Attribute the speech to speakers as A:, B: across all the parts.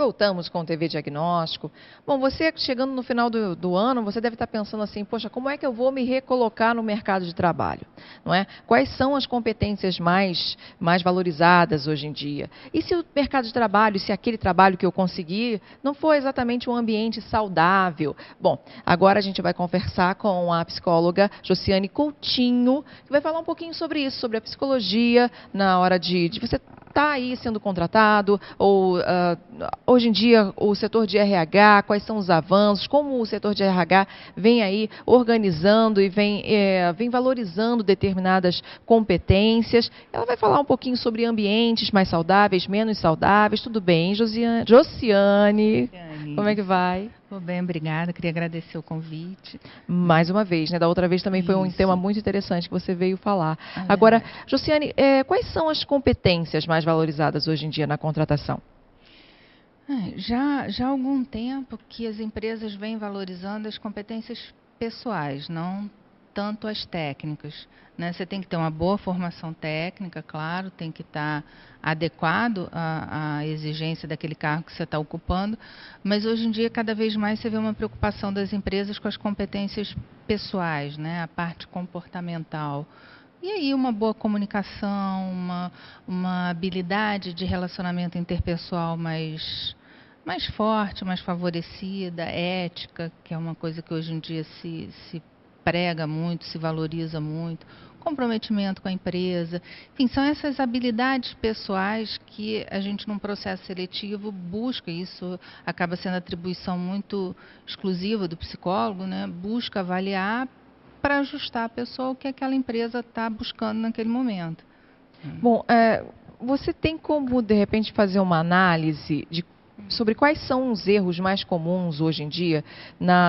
A: Voltamos com o TV Diagnóstico. Bom, você chegando no final do ano, você deve estar pensando assim, poxa, como é que eu vou me recolocar no mercado de trabalho? Não é? Quais são as competências mais valorizadas hoje em dia? E se o mercado de trabalho, se aquele trabalho que eu consegui não for exatamente um ambiente saudável? Bom, agora a gente vai conversar com a psicóloga Josiane Coutinho, que vai falar um pouquinho sobre isso, sobre a psicologia na hora de você está aí sendo contratado, ou hoje em dia o setor de RH, quais são os avanços, como o setor de RH vem aí organizando e vem valorizando determinadas competências. Ela vai falar um pouquinho sobre ambientes mais saudáveis, menos saudáveis. Tudo bem, Josiane? Como é que vai?
B: Tudo bem, obrigada. Queria agradecer o convite.
A: Mais uma vez, né? Da outra vez também foi um tema muito interessante que você veio falar. Agora, Josiane, quais são as competências mais valorizadas hoje em dia na contratação?
B: Já há algum tempo que as empresas vêm valorizando as competências pessoais, não tanto as técnicas, né? Você tem que ter uma boa formação técnica, claro, tem que estar adequado à exigência daquele cargo que você está ocupando, mas hoje em dia cada vez mais você vê uma preocupação das empresas com as competências pessoais, né? A parte comportamental. E aí uma boa comunicação, uma habilidade de relacionamento interpessoal mais forte, mais favorecida, ética, que é uma coisa que hoje em dia se prega muito, se valoriza muito, comprometimento com a empresa. Enfim, são essas habilidades pessoais que a gente, num processo seletivo, busca. Isso acaba sendo atribuição muito exclusiva do psicólogo, né? Busca avaliar para ajustar a pessoa ao que aquela empresa está buscando naquele momento.
A: Bom, você tem como, de repente, fazer uma análise sobre quais são os erros mais comuns hoje em dia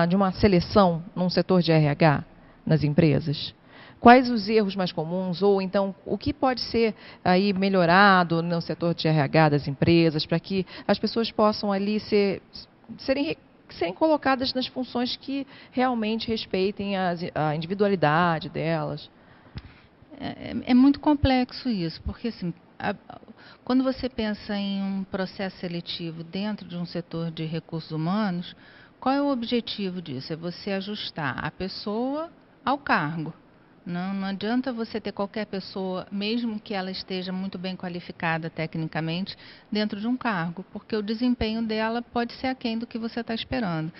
A: de uma seleção num setor de RH nas empresas? Quais os erros mais comuns, ou então o que pode ser aí melhorado no setor de RH das empresas para que as pessoas possam ali serem colocadas nas funções que realmente respeitem a individualidade delas?
B: É muito complexo isso, porque assim, quando você pensa em um processo seletivo dentro de um setor de recursos humanos, qual é o objetivo disso? É você ajustar a pessoa ao cargo. Não adianta você ter qualquer pessoa, mesmo que ela esteja muito bem qualificada tecnicamente, dentro de um cargo, porque o desempenho dela pode ser aquém do que você está esperando.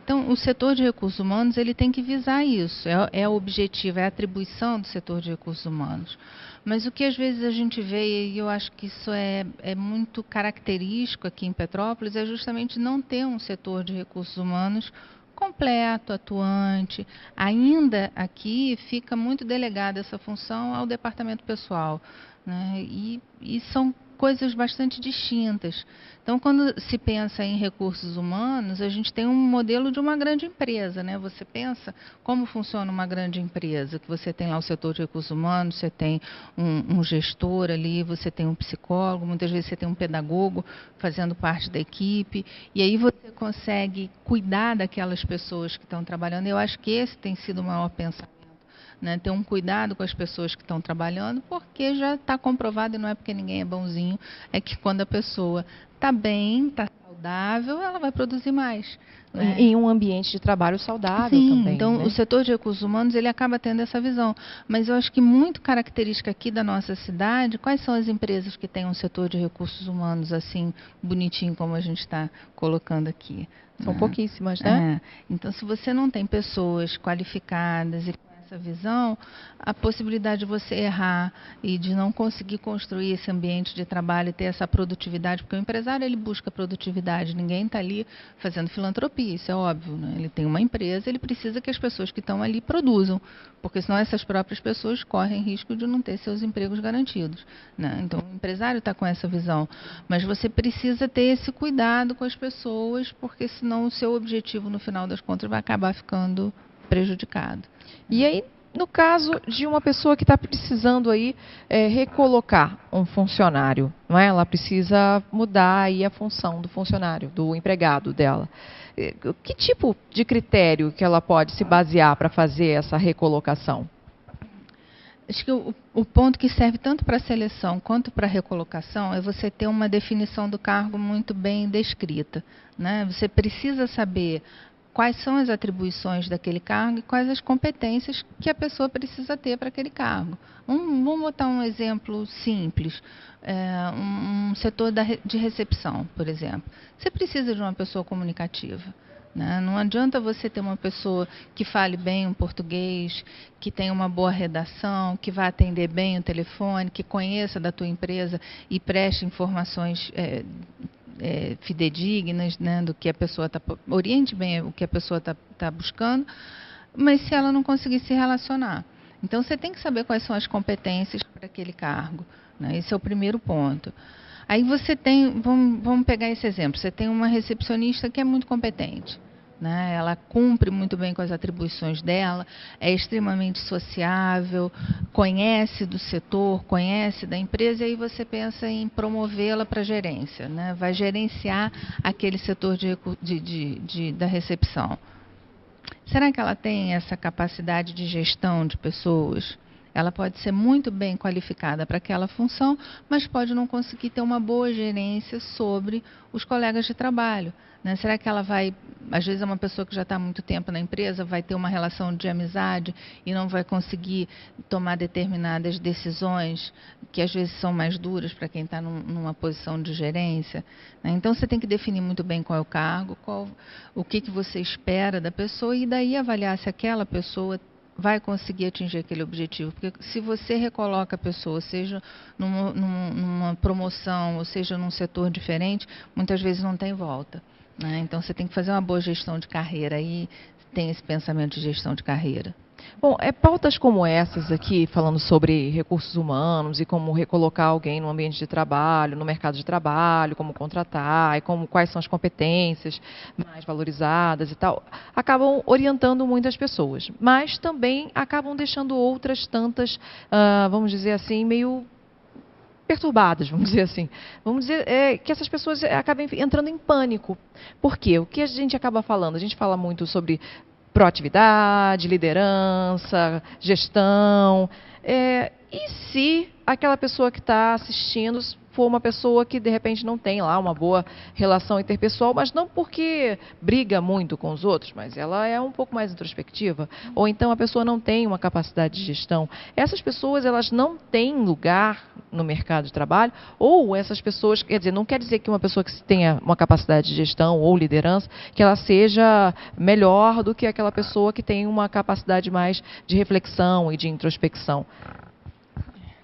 B: Então, o setor de recursos humanos ele tem que visar isso, é o objetivo, é a atribuição do setor de recursos humanos. Mas o que às vezes a gente vê, e eu acho que isso é muito característico aqui em Petrópolis, é justamente não ter um setor de recursos humanos completo, atuante. Ainda aqui fica muito delegada essa função ao departamento pessoal, né? E são coisas bastante distintas. Então, quando se pensa em recursos humanos, a gente tem um modelo de uma grande empresa, né? Você pensa como funciona uma grande empresa, que você tem lá o setor de recursos humanos, você tem um gestor ali, você tem um psicólogo, muitas vezes você tem um pedagogo fazendo parte da equipe, e aí você consegue cuidar daquelas pessoas que estão trabalhando. Eu acho que esse tem sido o maior pensamento. Né, ter um cuidado com as pessoas que estão trabalhando, porque já está comprovado, e não é porque ninguém é bonzinho, é que quando a pessoa está bem, está saudável, ela vai produzir mais. Né?
A: Em um ambiente de trabalho saudável.
B: Sim,
A: também.
B: Então,
A: né?
B: O setor de recursos humanos ele acaba tendo essa visão. Mas eu acho que muito característica aqui da nossa cidade, quais são as empresas que têm um setor de recursos humanos assim, bonitinho como a gente está colocando aqui?
A: São pouquíssimas, né?
B: Então, se você não tem pessoas qualificadas e essa visão, a possibilidade de você errar e de não conseguir construir esse ambiente de trabalho e ter essa produtividade, porque o empresário ele busca produtividade, ninguém está ali fazendo filantropia, isso é óbvio, né? Ele tem uma empresa, ele precisa que as pessoas que estão ali produzam, porque senão essas próprias pessoas correm risco de não ter seus empregos garantidos, né? Então o empresário está com essa visão, mas você precisa ter esse cuidado com as pessoas, porque senão o seu objetivo no final das contas vai acabar ficando prejudicado.
A: E aí, no caso de uma pessoa que está precisando aí recolocar um funcionário, não é? Ela precisa mudar aí a função do funcionário, do empregado dela. Que tipo de critério que ela pode se basear para fazer essa recolocação?
B: Acho que o ponto que serve tanto para a seleção quanto para a recolocação é você ter uma definição do cargo muito bem descrita, né? Você precisa saber quais são as atribuições daquele cargo e quais as competências que a pessoa precisa ter para aquele cargo. Vamos botar um exemplo simples, um setor de recepção, por exemplo. Você precisa de uma pessoa comunicativa. Né? Não adianta você ter uma pessoa que fale bem o português, que tenha uma boa redação, que vá atender bem o telefone, que conheça da tua empresa e preste informações fidedignas, né, do que a pessoa oriente bem o que a pessoa está buscando, mas se ela não conseguir se relacionar. Então, você tem que saber quais são as competências para aquele cargo. Né? Esse é o primeiro ponto. Aí você tem, vamos pegar esse exemplo, você tem uma recepcionista que é muito competente. Né? Ela cumpre muito bem com as atribuições dela, é extremamente sociável, conhece do setor, conhece da empresa, e aí você pensa em promovê-la para a gerência. Né? Vai gerenciar aquele setor da recepção. Será que ela tem essa capacidade de gestão de pessoas? Ela pode ser muito bem qualificada para aquela função, mas pode não conseguir ter uma boa gerência sobre os colegas de trabalho. Né? Será que ela vai, às vezes é uma pessoa que já está há muito tempo na empresa, vai ter uma relação de amizade e não vai conseguir tomar determinadas decisões que às vezes são mais duras para quem está numa posição de gerência? Né? Então você tem que definir muito bem qual é o cargo, o que você espera da pessoa e daí avaliar se aquela pessoa vai conseguir atingir aquele objetivo. Porque se você recoloca a pessoa, seja numa promoção, ou seja num setor diferente, muitas vezes não tem volta. Né? Então, você tem que fazer uma boa gestão de carreira e tem esse pensamento de gestão de carreira.
A: Bom, pautas como essas aqui, falando sobre recursos humanos e como recolocar alguém no ambiente de trabalho, no mercado de trabalho, como contratar, e quais são as competências mais valorizadas e tal, acabam orientando muitas pessoas, mas também acabam deixando outras tantas, vamos dizer assim, meio perturbadas, vamos dizer assim. Vamos dizer que essas pessoas acabem entrando em pânico. Por quê? O que a gente acaba falando? A gente fala muito sobre proatividade, liderança, gestão. E se aquela pessoa que está assistindo for uma pessoa que de repente não tem lá uma boa relação interpessoal, mas não porque briga muito com os outros, mas ela é um pouco mais introspectiva, ou então a pessoa não tem uma capacidade de gestão. Essas pessoas, elas não têm lugar no mercado de trabalho, ou essas pessoas, quer dizer, não quer dizer que uma pessoa que tenha uma capacidade de gestão ou liderança, que ela seja melhor do que aquela pessoa que tem uma capacidade mais de reflexão e de introspecção.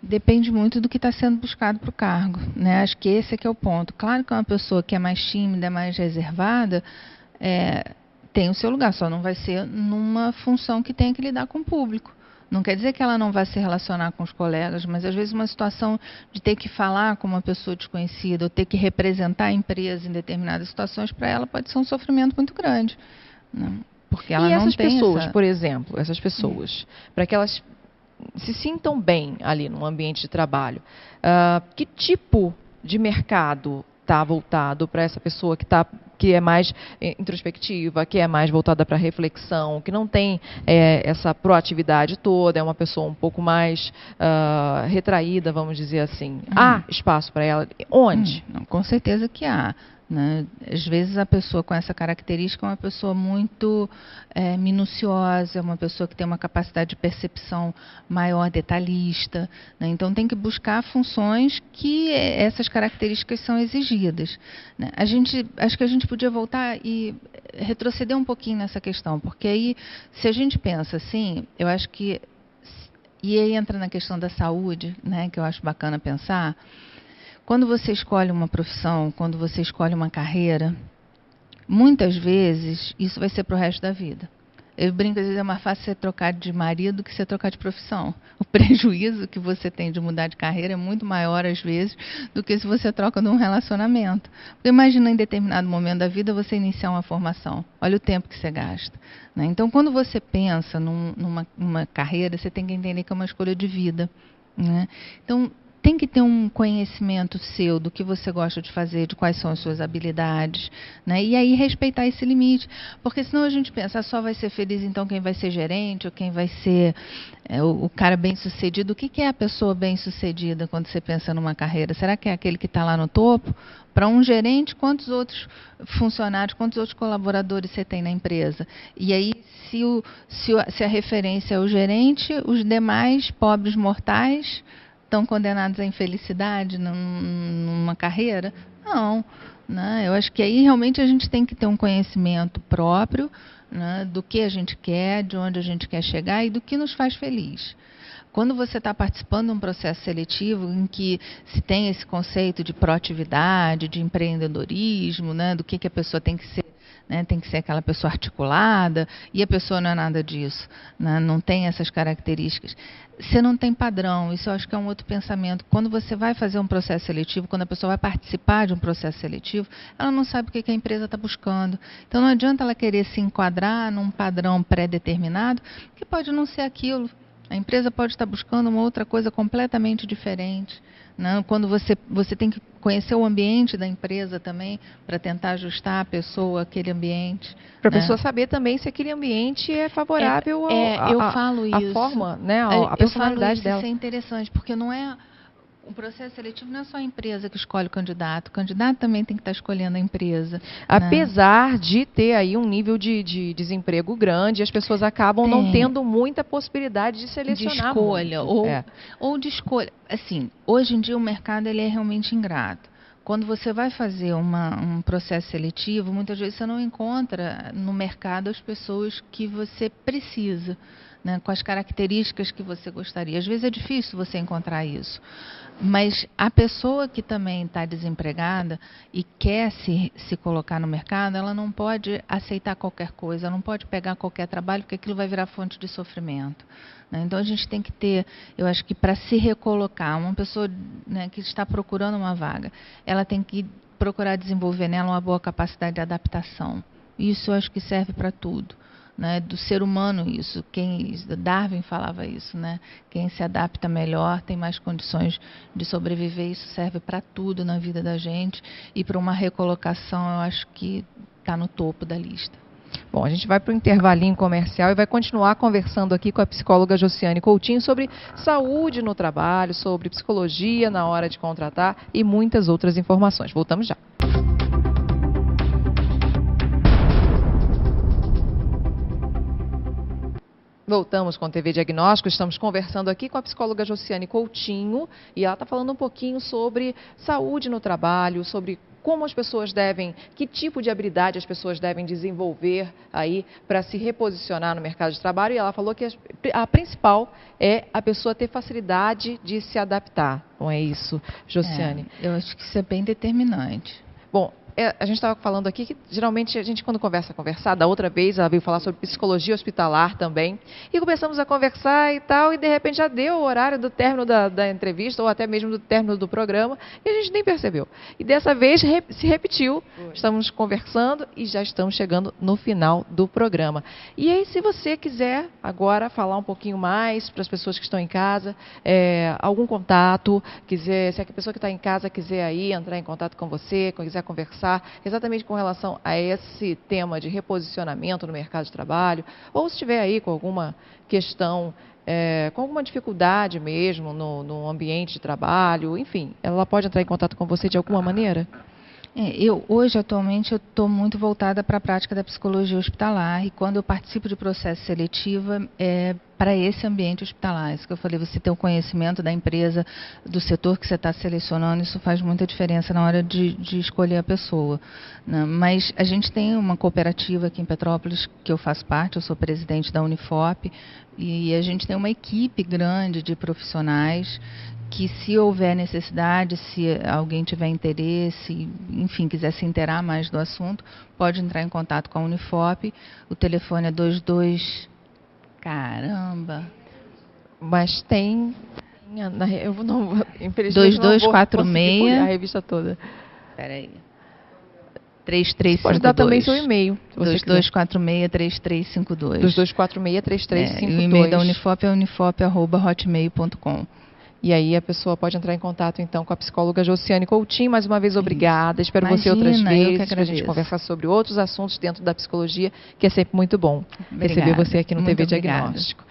B: Depende muito do que está sendo buscado para o cargo. Né? Acho que esse é que é o ponto. Claro que uma pessoa que é mais tímida, mais reservada, tem o seu lugar, só não vai ser numa função que tenha que lidar com o público. Não quer dizer que ela não vai se relacionar com os colegas, mas às vezes uma situação de ter que falar com uma pessoa desconhecida ou ter que representar a empresa em determinadas situações, para ela pode ser um sofrimento muito grande. Né? Porque ela não tem
A: pessoas, por exemplo, essas pessoas, para que elas se sintam bem ali no ambiente de trabalho, que tipo de mercado está voltado para essa pessoa que é mais introspectiva, que é mais voltada para reflexão, que não tem essa proatividade toda, é uma pessoa um pouco mais retraída, vamos dizer assim. Há espaço para ela? Onde?
B: Com certeza que há. Né? Às vezes a pessoa com essa característica é uma pessoa muito minuciosa, uma pessoa que tem uma capacidade de percepção maior, detalhista. Né? Então tem que buscar funções que essas características são exigidas. Né? Acho que a gente podia voltar e retroceder um pouquinho nessa questão, porque aí, se a gente pensa assim, eu acho que, e aí entra na questão da saúde, né, que eu acho bacana pensar. Quando você escolhe uma profissão, quando você escolhe uma carreira, muitas vezes isso vai ser para o resto da vida. Eu brinco, às vezes é mais fácil você trocar de marido do que você trocar de profissão. O prejuízo que você tem de mudar de carreira é muito maior, às vezes, do que se você troca de um relacionamento. Porque imagina, em determinado momento da vida, você iniciar uma formação. Olha o tempo que você gasta. Né? Então, quando você pensa numa carreira, você tem que entender que é uma escolha de vida. Né? Então, tem que ter um conhecimento seu do que você gosta de fazer, de quais são as suas habilidades, né? E aí respeitar esse limite, porque senão a gente pensa, só vai ser feliz então quem vai ser gerente ou quem vai ser o cara bem-sucedido. O que é a pessoa bem-sucedida quando você pensa numa carreira? Será que é aquele que está lá no topo? Para um gerente, quantos outros funcionários, quantos outros colaboradores você tem na empresa? E aí, se a referência é o gerente, os demais pobres mortais estão condenados à infelicidade numa carreira? Não, né? Eu acho que aí realmente a gente tem que ter um conhecimento próprio, né, do que a gente quer, de onde a gente quer chegar e do que nos faz feliz. Quando você está participando de um processo seletivo em que se tem esse conceito de proatividade, de empreendedorismo, né, do que a pessoa tem que ser, né, tem que ser aquela pessoa articulada, e a pessoa não é nada disso, né, não tem essas características. Você não tem padrão, isso eu acho que é um outro pensamento. Quando você vai fazer um processo seletivo, quando a pessoa vai participar de um processo seletivo, ela não sabe o que a empresa está buscando. Então não adianta ela querer se enquadrar num padrão pré-determinado, que pode não ser aquilo. A empresa pode estar buscando uma outra coisa completamente diferente, né? Quando você tem que conhecer o ambiente da empresa também, para tentar ajustar a pessoa àquele ambiente.
A: Para a
B: né?
A: pessoa saber também se aquele ambiente é favorável
B: eu falo isso.
A: à forma, né, à personalidade dela.
B: Isso é interessante, porque não é... O processo seletivo não é só a empresa que escolhe o candidato também tem que estar escolhendo a empresa.
A: Apesar de ter aí um nível de desemprego grande, as pessoas acabam não tendo muita possibilidade de selecionar.
B: De escolha, ou de escolha. Assim, hoje em dia o mercado ele é realmente ingrato. Quando você vai fazer um processo seletivo, muitas vezes você não encontra no mercado as pessoas que você precisa, né, com as características que você gostaria. Às vezes é difícil você encontrar isso. Mas a pessoa que também está desempregada e quer se colocar no mercado, ela não pode aceitar qualquer coisa, ela não pode pegar qualquer trabalho, porque aquilo vai virar fonte de sofrimento. Né? Então a gente tem que ter, eu acho que para se recolocar, uma pessoa, né, que está procurando uma vaga, ela tem que procurar desenvolver nela uma boa capacidade de adaptação. Isso eu acho que serve para tudo. Né, do ser humano isso, Darwin falava isso, né? Quem se adapta melhor tem mais condições de sobreviver, isso serve para tudo na vida da gente e para uma recolocação eu acho que está no topo da lista.
A: Bom, a gente vai para o intervalinho comercial e vai continuar conversando aqui com a psicóloga Josiane Coutinho sobre saúde no trabalho, sobre psicologia na hora de contratar e muitas outras informações. Voltamos já. Voltamos com o TV Diagnóstico, estamos conversando aqui com a psicóloga Josiane Coutinho e ela está falando um pouquinho sobre saúde no trabalho, sobre como as pessoas devem, que tipo de habilidade as pessoas devem desenvolver aí para se reposicionar no mercado de trabalho. E ela falou que a principal é a pessoa ter facilidade de se adaptar. Não é isso, Josiane?
B: Eu acho que isso é bem determinante.
A: Bom, a gente estava falando aqui que geralmente a gente quando conversar, da outra vez ela veio falar sobre psicologia hospitalar também, e começamos a conversar e tal, e de repente já deu o horário do término da entrevista, ou até mesmo do término do programa, e a gente nem percebeu. E dessa vez se repetiu, estamos conversando e já estamos chegando no final do programa. E aí, se você quiser agora falar um pouquinho mais para as pessoas que estão em casa, algum contato, se a pessoa que está em casa quiser aí entrar em contato com você, quiser conversar, exatamente com relação a esse tema de reposicionamento no mercado de trabalho, ou se estiver aí com alguma questão, com alguma dificuldade mesmo no ambiente de trabalho, enfim, ela pode entrar em contato com você de alguma maneira?
B: Hoje, atualmente, eu estou muito voltada para a prática da psicologia hospitalar e quando eu participo de processo seletivo para esse ambiente hospitalar. Isso que eu falei, você ter o conhecimento da empresa, do setor que você está selecionando, isso faz muita diferença na hora de escolher a pessoa. Né? Mas a gente tem uma cooperativa aqui em Petrópolis, que eu faço parte, eu sou presidente da Unifop, e a gente tem uma equipe grande de profissionais que, se houver necessidade, se alguém tiver interesse, enfim, quiser se inteirar mais do assunto, pode entrar em contato com a Unifop. O telefone é 22... Caramba!
A: Mas tem... Eu não, infelizmente,
B: 2246...
A: a revista toda.
B: Espera aí. 3352.
A: Pode dar também seu e-mail.
B: 2246-3352.
A: 2246-3352.
B: O e-mail da Unifop é unifop@hotmail.com.
A: E aí a pessoa pode entrar em contato, então, com a psicóloga Josiane Coutinho. Mais uma vez, obrigada. Espero você outras vezes para a gente conversar sobre outros assuntos dentro da psicologia, que é sempre muito bom receber você aqui no TV Diagnóstico.